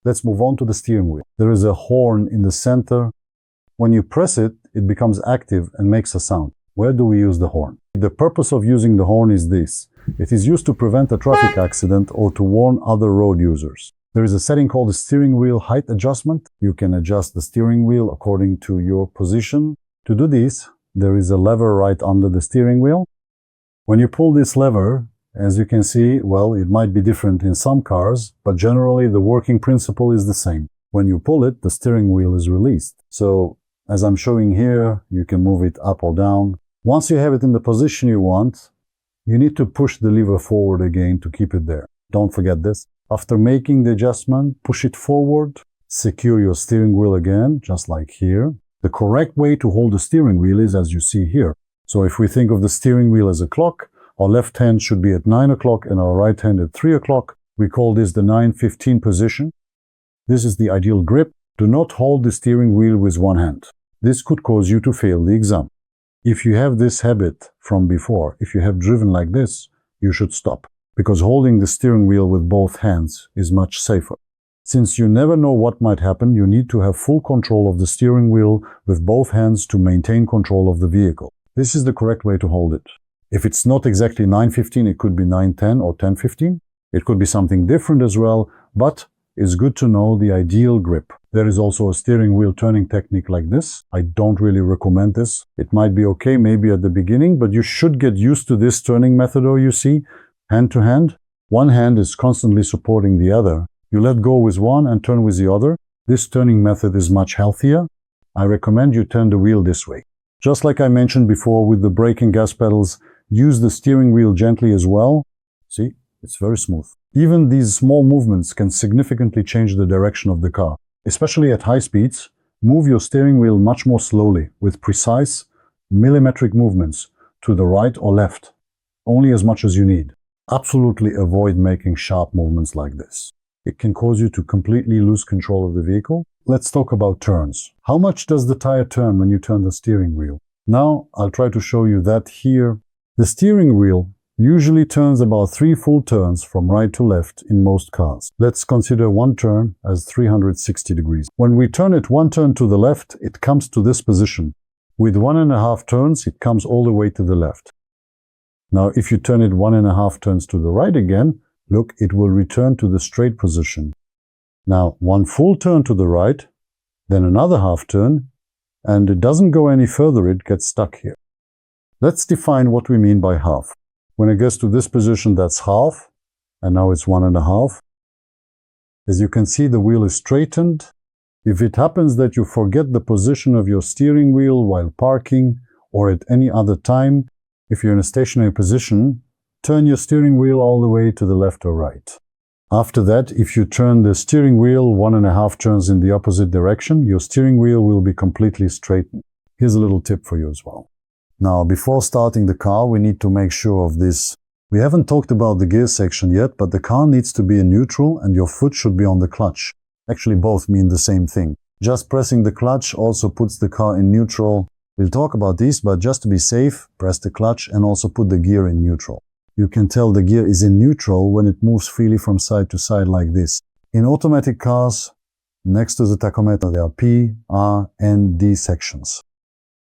Let's move on to the steering wheel. There is a horn in the center. When you press it, it becomes active and makes a sound. Where do we use the horn? The purpose of using the horn is this. It is used to prevent a traffic accident or to warn other road users. There is a setting called the steering wheel height adjustment. You can adjust the steering wheel according to your position. To do this, there is a lever right under the steering wheel. When you pull this lever, as you can see, well, it might be different in some cars, but generally the working principle is the same. When you pull it, the steering wheel is released. So, as I'm showing here, you can move it up or down. Once you have it in the position you want, you need to push the lever forward again to keep it there. Don't forget this. After making the adjustment, push it forward, secure your steering wheel again, just like here. The correct way to hold the steering wheel is as you see here. So if we think of the steering wheel as a clock, our left hand should be at 9 o'clock and our right hand at 3 o'clock. We call this the 9:15 position. This is the ideal grip. Do not hold the steering wheel with one hand. This could cause you to fail the exam. If you have this habit from before, if you have driven like this, you should stop, because holding the steering wheel with both hands is much safer. Since you never know what might happen, you need to have full control of the steering wheel with both hands to maintain control of the vehicle. This is the correct way to hold it. If it's not exactly 9:15, it could be 9:10 or 10:15. It could be something different as well, but it's good to know the ideal grip. There is also a steering wheel turning technique like this. I don't really recommend this. It might be okay maybe at the beginning, but you should get used to this turning method, or you see, hand to hand. One hand is constantly supporting the other. You let go with one and turn with the other. This turning method is much healthier. I recommend you turn the wheel this way. Just like I mentioned before with the brake and gas pedals, use the steering wheel gently as well. See, it's very smooth. Even these small movements can significantly change the direction of the car. Especially at high speeds, move your steering wheel much more slowly with precise, millimetric movements to the right or left, only as much as you need. Absolutely avoid making sharp movements like this. It can cause you to completely lose control of the vehicle. Let's talk about turns. How much does the tire turn when you turn the steering wheel? Now, I'll try to show you that here. The steering wheel usually turns about 3 full turns from right to left in most cars. Let's consider one turn as 360 degrees. When we turn it one turn to the left, it comes to this position. With 1.5 turns, it comes all the way to the left. Now, if you turn it 1.5 turns to the right again, look, it will return to the straight position. Now, one full turn to the right, then another half turn, and it doesn't go any further, it gets stuck here. Let's define what we mean by half. When it gets to this position, that's half, and now it's 1.5. As you can see, the wheel is straightened. If it happens that you forget the position of your steering wheel while parking or at any other time, if you're in a stationary position, turn your steering wheel all the way to the left or right. After that, if you turn the steering wheel 1.5 turns in the opposite direction, your steering wheel will be completely straightened. Here's a little tip for you as well. Now, before starting the car, we need to make sure of this. We haven't talked about the gear section yet, but the car needs to be in neutral and your foot should be on the clutch. Actually, both mean the same thing. Just pressing the clutch also puts the car in neutral. We'll talk about this, but just to be safe, press the clutch and also put the gear in neutral. You can tell the gear is in neutral when it moves freely from side to side like this. In automatic cars, next to the tachometer, there are P, R, and D sections.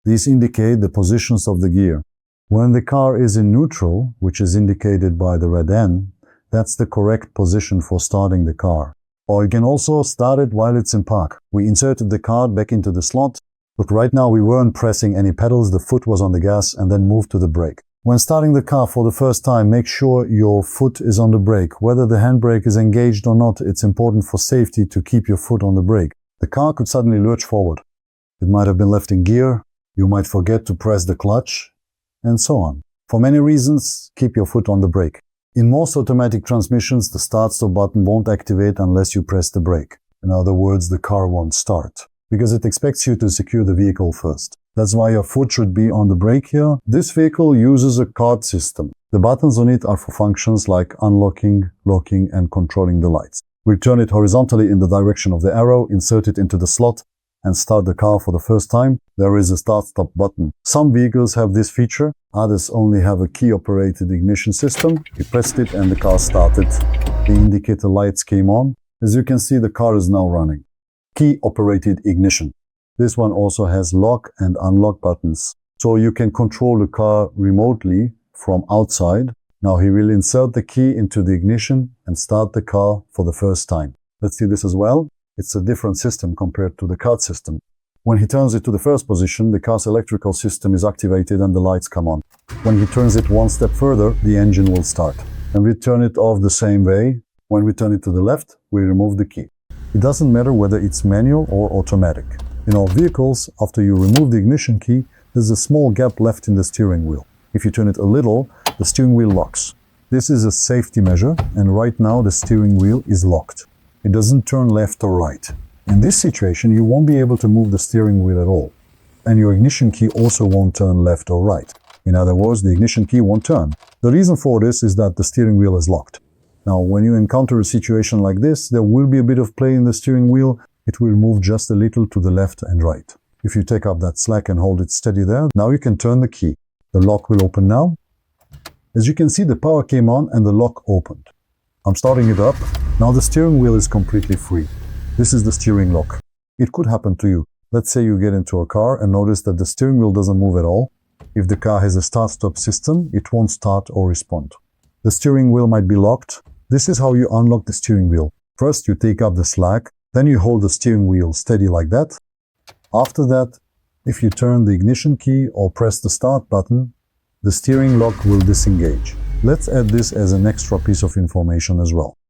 These indicate the positions of the gear. When the car is in neutral, which is indicated by the red N, that's the correct position for starting the car. Or you can also start it while it's in park. We inserted the card back into the slot. Look, right now we weren't pressing any pedals, the foot was on the gas and then moved to the brake. When starting the car for the first time, make sure your foot is on the brake. Whether the handbrake is engaged or not, it's important for safety to keep your foot on the brake. The car could suddenly lurch forward. It might have been left in gear. You might forget to press the clutch, and so on. For many reasons, keep your foot on the brake. In most automatic transmissions, the start-stop button won't activate unless you press the brake. In other words, the car won't start, because it expects you to secure the vehicle first. That's why your foot should be on the brake here. This vehicle uses a card system. The buttons on it are for functions like unlocking, locking, and controlling the lights. We turn it horizontally in the direction of the arrow, insert it into the slot, and start the car for the first time. There is a start-stop button. Some vehicles have this feature, others only have a key-operated ignition system. You pressed it and the car started. The indicator lights came on. As you can see, the car is now running. Key-operated ignition. This one also has lock and unlock buttons. So you can control the car remotely from outside. Now he will insert the key into the ignition and start the car for the first time. Let's see this as well. It's a different system compared to the CAT system. When he turns it to the first position, the car's electrical system is activated and the lights come on. When he turns it one step further, the engine will start. And we turn it off the same way. When we turn it to the left, we remove the key. It doesn't matter whether it's manual or automatic. In all vehicles, after you remove the ignition key, there's a small gap left in the steering wheel. If you turn it a little, the steering wheel locks. This is a safety measure, and right now the steering wheel is locked. It doesn't turn left or right. In this situation, you won't be able to move the steering wheel at all. And your ignition key also won't turn left or right. In other words, the ignition key won't turn. The reason for this is that the steering wheel is locked. Now, when you encounter a situation like this, there will be a bit of play in the steering wheel. It will move just a little to the left and right. If you take up that slack and hold it steady there, now you can turn the key. The lock will open now. As you can see, the power came on and the lock opened. I'm starting it up. Now the steering wheel is completely free. This is the steering lock. It could happen to you. Let's say you get into a car and notice that the steering wheel doesn't move at all. If the car has a start-stop system, it won't start or respond. The steering wheel might be locked. This is how you unlock the steering wheel. First, you take up the slack, then you hold the steering wheel steady like that. After that, if you turn the ignition key or press the start button, the steering lock will disengage. Let's add this as an extra piece of information as well.